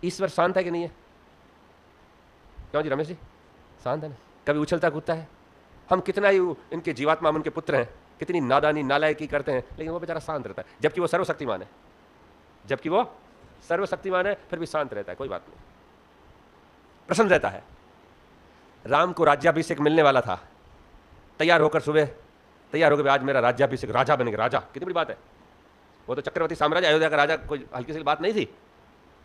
ईश्वर शांत है कि नहीं है? क्यों जी रमेश जी? शांत है ना, कभी उछलता कूदता है। हम कितना ही इनके जीवात्मा, उनके पुत्र हैं, कितनी नादानी नालायकी करते हैं, लेकिन वो बेचारा शांत रहता है, जबकि वो सर्वशक्तिमान है, जबकि वो सर्वशक्तिमान है, फिर भी शांत रहता है, कोई बात नहीं, प्रसन्न रहता है। राम को राज्याभिषेक मिलने वाला था, तैयार होकर सुबह तैयार होकर आज मेरा राज्याभिषेक, राजा बनेगा, राजा, कितनी बड़ी बात है। वो तो चक्रवर्ती साम्राज्य अयोध्या का राजा कोई हल्की सी बात नहीं थी।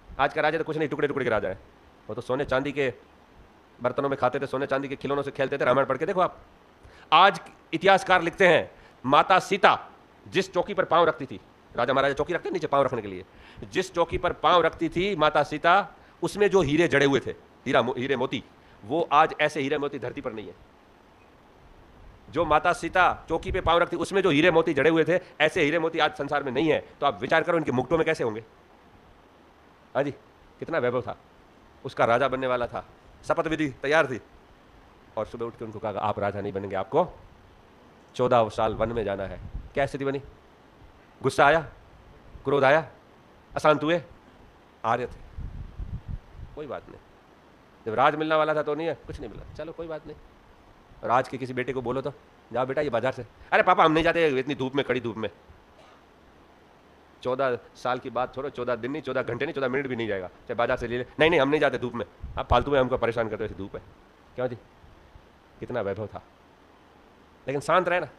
आज का राजा तो कुछ नहीं, टुकड़े टुकड़े के राजा है। वो तो सोने चांदी के बर्तनों में खाते थे, सोने चांदी के खिलौनों से खेलते थे। रामायण पढ़ के देखो आप। आज इतिहासकार लिखते हैं, माता सीता जिस चौकी पर पांव रखती थी, राजा महाराजा चौकी रखते नीचे पांव रखने के लिए, जिस चौकी पर पांव रखती थी माता सीता, उसमें जो हीरे जड़े हुए थे, हीरे मोती, वो आज ऐसे हीरे मोती धरती पर नहीं है। जो माता सीता चौकी पे पांव रखती, उसमें जो हीरे मोती जड़े हुए थे, ऐसे हीरे मोती आज संसार में नहीं है। तो आप विचार करो इनके मुकुटों में कैसे होंगे। हाँ जी, कितना वैभव था। उसका राजा बनने वाला था, शपथ विधि तैयार थी, और सुबह उठ के उनको कहा आप राजा नहीं बनेंगे, आपको 14 साल वन में जाना है। क्या स्थिति बनी? गुस्सा आया, क्रोध आया, अशांत हुए, आर्य थे, कोई बात नहीं। जब राज मिलने वाला था तो नहीं है, कुछ नहीं मिला, चलो कोई बात नहीं। और आज के किसी बेटे को बोलो तो जाओ बेटा ये बाजार से, अरे पापा हम नहीं जाते इतनी धूप में, कड़ी धूप में। 14 साल की बात छोड़ो, 14 दिन नहीं, 14 घंटे नहीं, 14 मिनट भी नहीं जाएगा, चाहे बाजार से ले ले, नहीं नहीं हम नहीं जाते धूप में, आप फालतू में हमको परेशान करते हो, धूप है। क्यों जी? कितना वैभव था, लेकिन शांत रहे ना,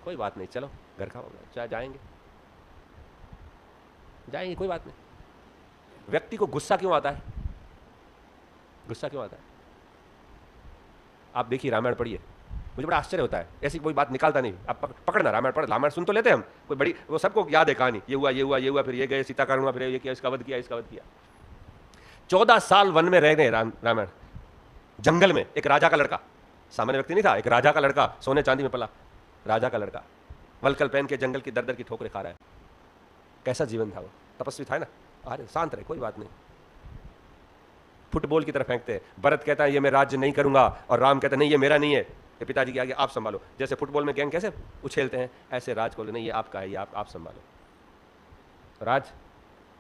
कोई बात नहीं, चलो घर का होगा, चाहे जाएंगे जाएंगे, कोई बात नहीं। व्यक्ति को गुस्सा क्यों आता है? गुस्सा क्यों आता है? आप देखिए, रामायण पढ़िए, मुझे बड़ा आश्चर्य होता है, ऐसी कोई बात निकालता नहीं। आप पकड़ना, रामायण पढ़, रामायण सुन तो लेते हैं हम, कोई बड़ी, वो सबको याद है कहानी, ये हुआ ये हुआ ये हुआ, फिर ये गए सीता कारण हुआ, फिर ये किया, इसका वध किया, इसका वध किया। 14 साल वन में रह गए रामायण, जंगल में। एक राजा का लड़का, सामान्य व्यक्ति नहीं था, एक राजा का लड़का, सोने चांदी में पला राजा का लड़का, वलकल पहन के जंगल की दर दर की ठोकरें खा रहा है। कैसा जीवन था वो, तपस्वी था ना। अरे शांत रहे, कोई बात नहीं। फुटबॉल की तरह फेंकते हैं, भरत कहता है ये मैं राज्य नहीं करूंगा, और राम कहता है नहीं ये मेरा नहीं है, ये पिताजी के आगे आप संभालो। जैसे फुटबॉल में गैंग कैसे उछेलते हैं, ऐसे राज को नहीं ये आपका है, ये आप संभालो। राज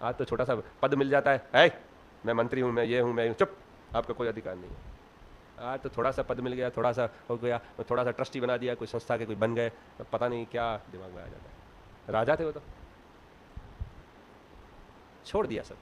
आज तो छोटा सा पद मिल जाता है, मैं मंत्री हूं, मैं ये हूं, मैं हूं, चुप, आपका कोई अधिकार नहीं है। आज तो थोड़ा सा पद मिल गया, थोड़ा सा हो गया, थोड़ा सा ट्रस्टी बना दिया, कोई संस्था के कोई बन गए, तो पता नहीं क्या दिमाग में आ जाता है। राजा थे वो तो, छोड़ दिया सब।